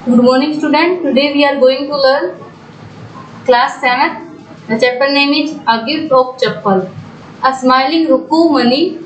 Good morning, student. Today we are going to learn class 7th. The chapter name is A Gift of Chappal. A smiling Rukumani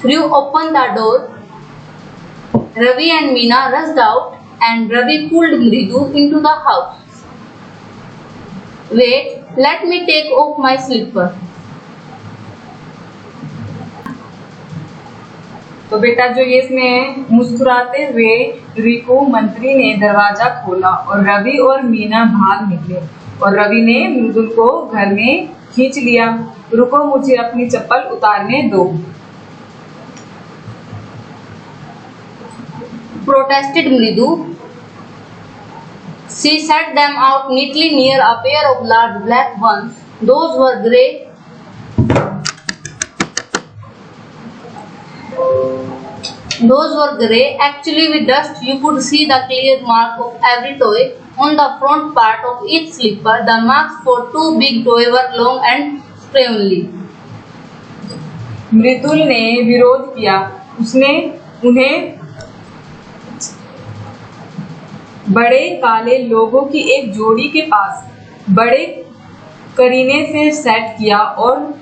threw open the door. Ravi and Meena rushed out and Ravi pulled Mridu into the house. Wait, let me take off my slipper. तो बेटा जो ये इसमें मुस्कुराते हुए रिको मंत्री ने दरवाजा खोला और रवि और मीना भाग निकले और रवि ने मृदुल को घर में खींच लिया। रुको, मुझे अपनी चप्पल उतारने दो। Protested Mridu. She set them out neatly near a pair of large black ones. Those were grey. Actually with dust you could see the clear mark of every toe on the front part of each slipper. The marks for two big toes were long and sprawly. मृदुल ने विरोध किया। उसने उन्हें बड़े काले लोगों की एक जोड़ी के पास बड़े करीने से सेट किया और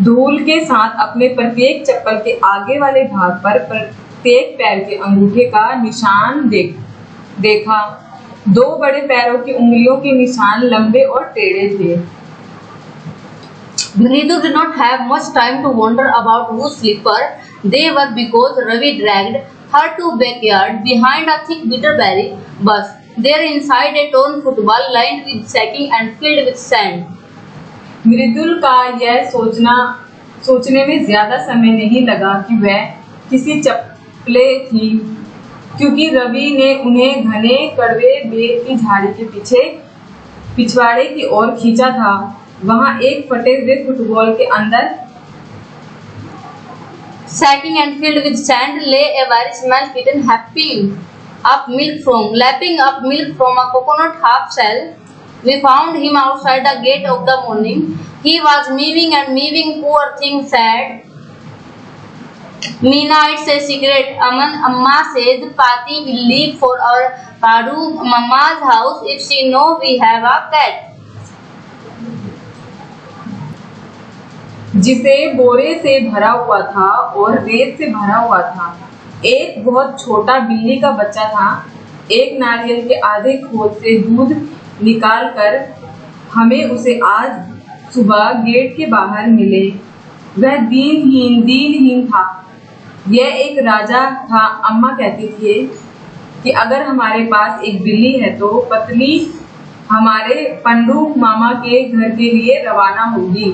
धूल के साथ अपने प्रत्येक चप्पल के आगे वाले भाग पर प्रत्येक पैर के अंगूठे का निशान देखा। दो बड़े पैरों की उंगलियों के निशान लंबे और टेढ़े थे। Mridu did not have much time to wonder about whose slipper they were because Ravi dragged her to backyard behind a thick bitterberry bush. There inside a torn football lined with sacking and filled with sand. मृदुल का यह सोचने में ज्यादा समय नहीं लगा कि वह किसी चप्पले थी, क्योंकि रवि ने उन्हें घने कड़वे बेर की झाड़ी के पीछे पिछवाड़े की ओर खींचा था। वहां एक फटे हुए फुटबॉल के अंदर sacking and filled with sand lay a very small kitten lapping up milk from a coconut half shell. We found him outside the gate of the morning. He was mewing and mewing. Poor thing said. Meena, it's a secret. Amma says Pati will leave for our Padu Mama's house if she know we have a cat. जिसे बोरे से भरा हुआ था और रेत से भरा हुआ था। एक बहुत छोटा बिल्ली का बच्चा था। एक नारियल के आधे खोल से दूध निकालकर हमें उसे आज सुबह गेट के बाहर मिले। वह दीनहीन था। यह एक राजा था। अम्मा कहती थी कि अगर हमारे पास एक बिल्ली है तो पतली हमारे पंडू मामा के घर के लिए रवाना होगी।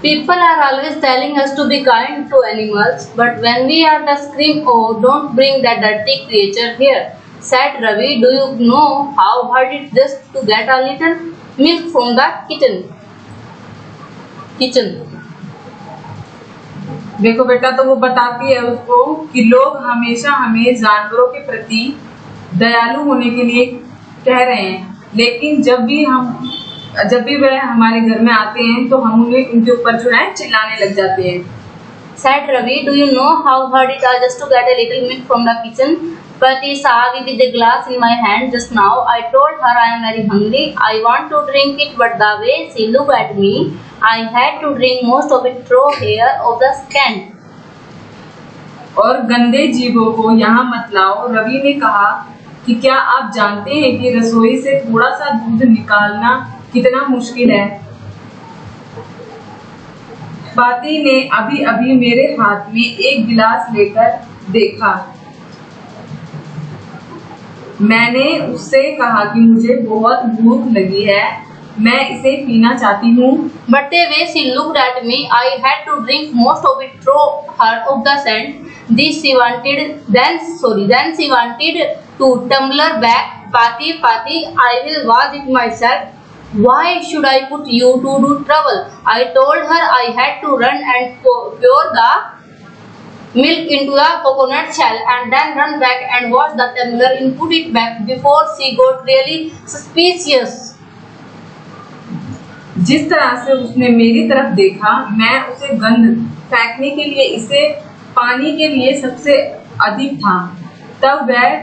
People are always telling us to be kind to animals, but when we are the scream, oh, don't bring that dirty creature here, said Ravi. Do you know how hard it is to get a little milk from the kitchen? देखो बेटा, तो वो बताती है उसको कि लोग हमेशा हमें जानवरों के प्रति दयालु होने के लिए कह रहे हैं, लेकिन जब भी वह हमारे घर में आते हैं तो हम उनके ऊपर जो है चिल्लाने लग जाते हैं। Said Ravi, do you know how hard it is just to get a little milk from the kitchen? Pati saw me with a glass in my hand just now. I told her I am very hungry. I want to drink it, but the way she looked at me, I had to drink most of it through hair of the scan. और गंदे जीवों को यहाँ मत लाओ। रवि ने कहा कि क्या आप जानते हैं कि रसोई से थोड़ा सा दूध निकालना कितना मुश्किल है। पाती ने अभी मेरे हाथ में एक गिलास लेकर देखा। मैंने उससे कहा कि मुझे बहुत भूख लगी है, मैं इसे पीना चाहती हूँ। But the way she looked at me, I had to drink most of it through her of the sand. Then she wanted to tumbler back. Pati, I will wash it myself. Why should I put you to do trouble? I told her I had to run and pour the milk into the coconut shell and then run back and wash the tumbler and put it back before she got really suspicious. जिस तरह से उसने मेरी तरफ देखा, मैं उसे गंध फेंकने के लिए इसे पानी के लिए सबसे अधिक था। तब वह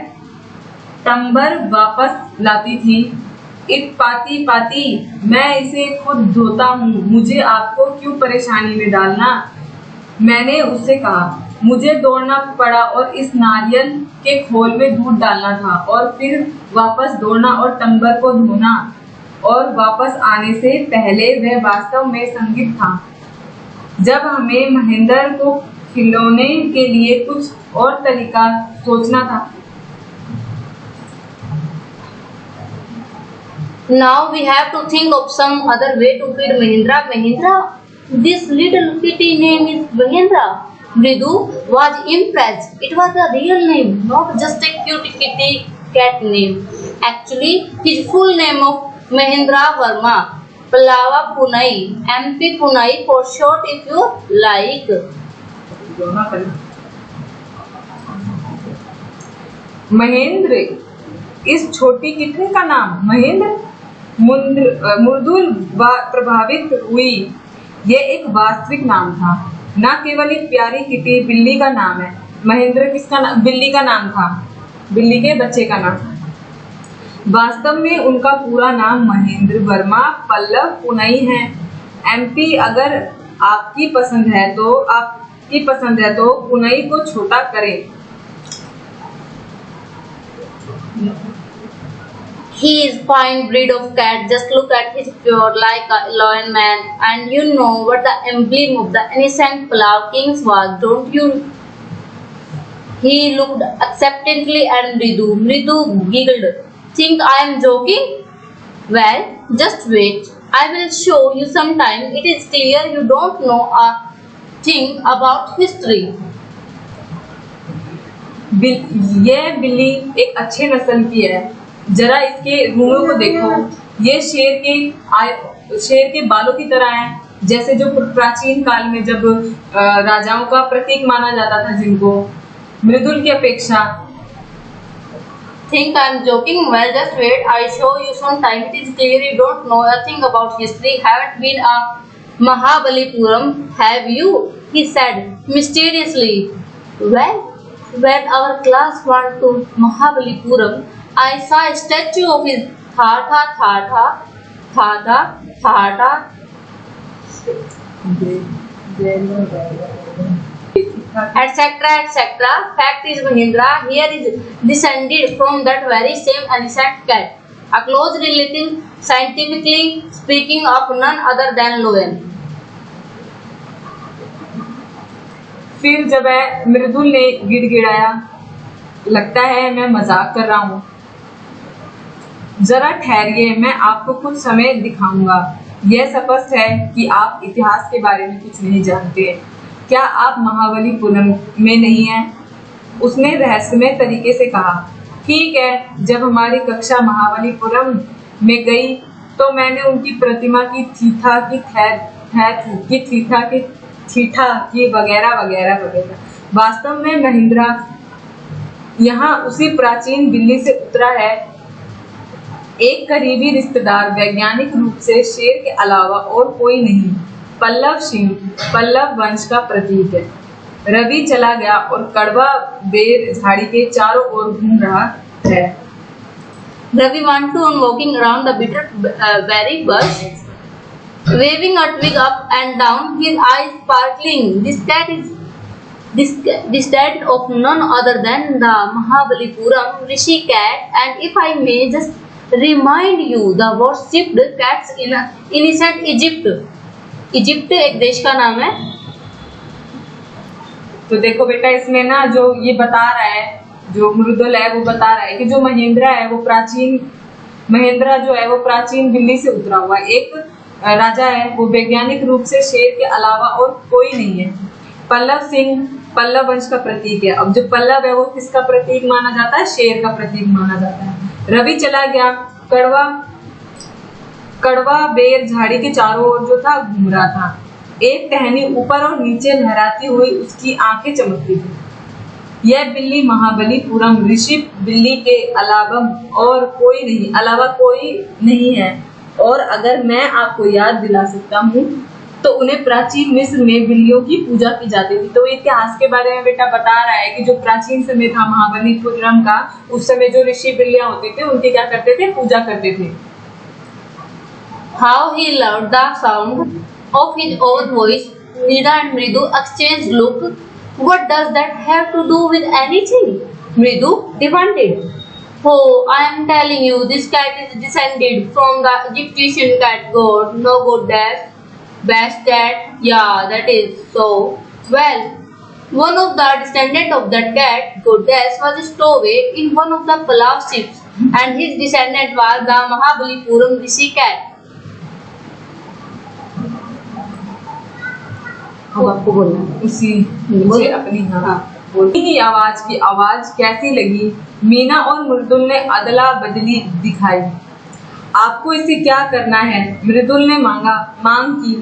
टंबर वापस लाती थी। इत पाती पाती, मैं इसे खुद धोता हूँ, मुझे आपको क्यों परेशानी में डालना। मैंने उससे कहा। मुझे दौड़ना पड़ा और इस नारियल के खोल में दूध डालना था और फिर वापस दौड़ना और टंबर को धोना, और वापस आने से पहले वह वास्तव में संगीत था। जब हमें महेंद्र को खिलौने के लिए कुछ और तरीका सोचना था। Now we have to think of some other way to feed Mahendra. Mahendra, this little kitty name is Mahendra. Mridu was impressed. It was a real name, not just a cute kitty cat name. Actually, his full name of Mahendra Verma, Palava Punai, MP Punai for short if you like. Mahendra, इस छोटी किटनी का नाम महेंद्र। मुर्दुल प्रभावित हुई। यह एक वास्तविक नाम था, न केवल एक प्यारी किटी बिल्ली का नाम है। महेंद्र किसका नाम? बिल्ली का नाम था, बिल्ली के बच्चे का नाम। वास्तव में उनका पूरा नाम महेंद्र वर्मा पल्लव पुनई है। MP, अगर आपकी पसंद है तो पुनई को छोटा करें। He is fine breed of cat. Just look at his pure like a lion man, and you know what the emblem of the ancient Pallav kings was, don't you? He looked acceptantly at Mridu. Mridu giggled. Think I am joking? Well, just wait. I will show you sometime. It is clear you don't know a thing about history. यह बिल्ली एक अच्छे नस्ल की है। जरा इसके रूहों को देखो। ये शेर के बालों की तरह हैं, जैसे जो प्राचीन काल में जब राजाओं का प्रतीक माना जाता था, जिनको मृदुल की अपेक्षा। Think I'm joking? Well, just wait. I show you sometime. It is clear you don't know a thing about history. Haven't been a Mahabalipuram, have you? He said mysteriously. Well, when our class went to Mahabalipuram, I saw a statue of his Thata, etc. Fact is, Mahendra here is descended from that very same ancient cat, a close relative, scientifically speaking, of none other than Lowen. फिर जब मृदुल ने गिड़गिड़ाया, लगता है मैं मजाक कर रहा हूँ। जरा ठहरिए, मैं आपको कुछ समय दिखाऊंगा। यह स्पष्ट है कि आप इतिहास के बारे में कुछ नहीं जानते। क्या आप महाबलीपुरम में नहीं हैं? उसने रहस्यमय तरीके से कहा। ठीक है, जब हमारी कक्षा महाबलीपुरम में गई तो मैंने उनकी प्रतिमा की थीठा की वगैरह वगैरह वगैरह। वास्तव में महेंद्रा यहाँ उसी प्राचीन बिल्ली से उतरा है। एक करीबी रिश्तेदार, वैज्ञानिक रूप से शेर के अलावा और कोई नहीं। पल्लव सिंह पल्लव वंश का प्रतीक है। रवि चला गया और कड़वा बेर झाड़ी के चारों ओर घूम रहा है। Ravi went on walking around the bitter-berry bush, waving a twig up and down, his eyes sparkling. This cat of none other than the Mahabalipuram Rishi cat, and if I may just remind you, the worshipped cats in ancient Egypt. Egypt एक देश का नाम है। तो देखो बेटा, इसमें ना जो ये बता रहा है, जो मृदुल है वो बता रहा है कि जो महेंद्रा जो है वो प्राचीन दिल्ली से उतरा हुआ एक राजा है। वो वैज्ञानिक रूप से शेर के अलावा और कोई नहीं है। पल्लव सिंह पल्लव वंश का प्रतीक है। अब जो पल्लव है वो किसका प्रतीक माना जाता है? शेर का प्रतीक माना जाता है। रवि चला गया, कड़वा बेर झाड़ी के चारों ओर जो था घूम रहा था। एक टहनी ऊपर और नीचे लहराती हुई उसकी आंखें चमकती थी। यह बिल्ली महाबलीपुरम ऋषि बिल्ली के अलावा कोई नहीं है। और अगर मैं आपको याद दिला सकता हूँ तो उन्हें प्राचीन मिस्र में बिल्लियों की पूजा की जाती थी। तो इतिहास के बारे में बेटा बता रहा है कि जो प्राचीन समय था महाबलीपुरम का, उस समय जो ऋषि बिल्लियां होती थी उनकी क्या करते थे, पूजा करते थे। How he loved the sound of his own voice. Nida and Mridu exchanged look. What does that have to do with anything? Mridu demanded. Oh, I am telling you, this cat is descended from the Egyptian cat god. No goddess. Best cat? Yeah, that is so. Well, one of the descendants of that cat goddess was stowaway in one of the Palau ships, and his descendant was the Mahabalipuram Rishi cat. अब आपको बोलना उसी मुझे अपनी बोलने की आवाज कैसी लगी? मीना और मृदुल ने अदला बदली दिखाई। आपको इसे क्या करना है? मृदुल ने मांग की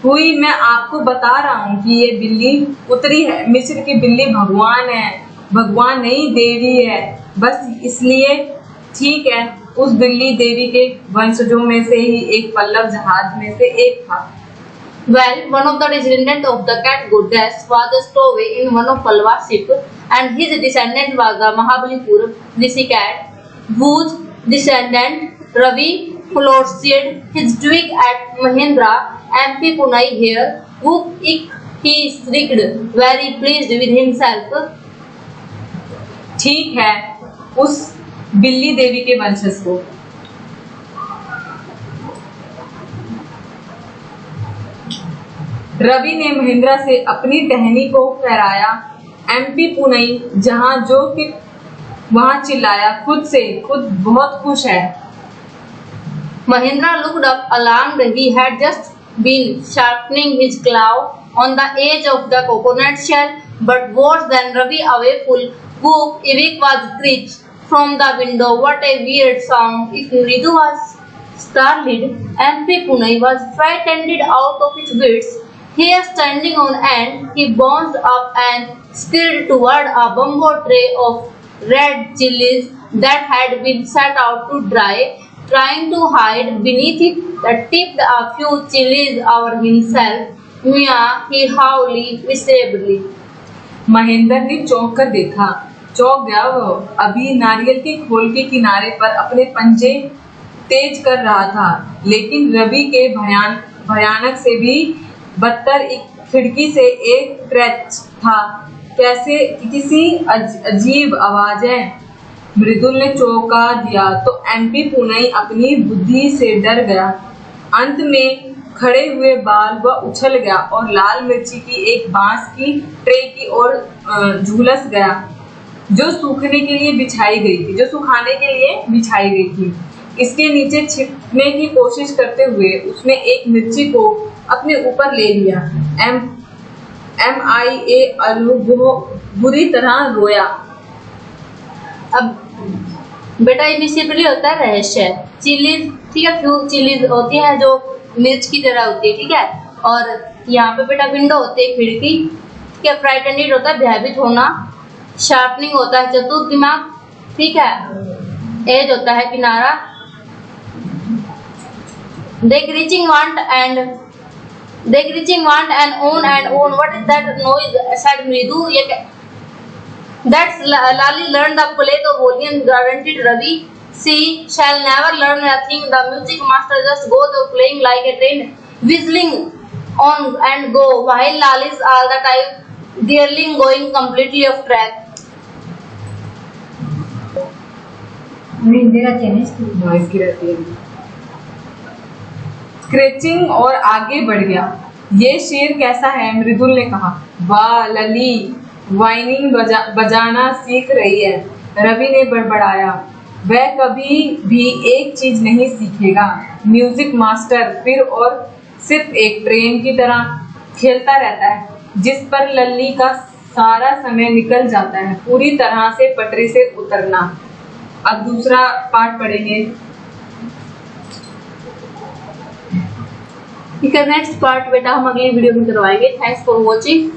हुई। मैं आपको बता रहा हूँ कि ये बिल्ली उतरी है। मिस्र की बिल्ली भगवान है, भगवान नहीं देवी है, बस इसलिए। ठीक है, उस बिल्ली देवी के वंशजों में से ही एक पल्लव जहाज में से एक था। Well, one of the descendants of the cat goddess was a stowaway in one of Palwa's ship, and his descendant was the Mahabalipuram Rishi cat, whose descendant Ravi flourishing his twig at Mahendra, MP Punai here, who he shrieked, very pleased with himself. ठीक है, उस बिल्ली देवी के वंशज को। रवि ने महेंद्रा से अपनी टहनी को फहराया। MP पुनई जहां जो कि वहां चिल्लाया, खुद बहुत खुश है। Mahendra looked up alarmed. He had just been sharpening his claw on the edge of the coconut shell, but worse than Ravi, a wakeful whoop was screeched from the window. What a weird sound! If Mridu was startled, MP Punai was frightened out of his wits. Hair standing on end, he bounced up and scurried toward a bamboo tray of red chilies that had been set out to dry. Trying to hide beneath it, that tipped a few chilies over himself. Mia, he howled miserably. Mahendra ने चौंक गया। वो अभी नारियल के खोल के किनारे पर अपने पंजे तेज कर रहा था, लेकिन रवि के भयानक से भी बदतर एक खिड़की से एक क्रैच था। कैसे किसी अजीब आवाजें। मृदुल ने चौंका दिया तो MP पुनई अपनी बुद्धि से डर गया। अंत में खड़े हुए बाल वह उछल गया और लाल मिर्ची की एक बांस की ट्रे की ओर झुलस गया, जो सुखाने के लिए बिछाई गई थी। इसके नीचे छिपने की कोशिश करते हुए उसने एक मिर्ची को अपने ऊपर ले लिया। MIA अनु बुरी तरह रोया। अब बेटा ये बेसिकली होता है रहस्य। चिलीज, ठीक है, फ्यू चिलीज होती है जो मिर्च की तरह होती है, ठीक है। और यहाँ पे बेटा विंडो होती है, खिड़की, ठीक है। फ्राइटेंड होता है भयभीत होना, शार्पनिंग होता है चतुर दिमाग, ठीक है। एज होता है किनारा। They reaching want and own. What is that noise? Said Mridu. That's Lali learned the play the violin, guaranteed Ravi. She shall never learn a thing. The music master just goes playing like a train, whistling on and go, while Lali's all the time dearling going completely off track. Scratching और आगे बढ़ गया। ये शेर कैसा है? मृदुल ने कहा। वाह, लली वाइनिंग बजाना सीख रही है, रवि ने बड़बड़ाया। वह कभी भी एक चीज नहीं सीखेगा, म्यूजिक मास्टर। फिर और सिर्फ एक ट्रेन की तरह खेलता रहता है, जिस पर लल्ली का सारा समय निकल जाता है, पूरी तरह से पटरी से उतरना। अब दूसरा पार्ट पढ़ेंगे। ठीक है, नेक्स्ट पार्ट बेटा हम अगली वीडियो में करवाएंगे। Thanks for watching.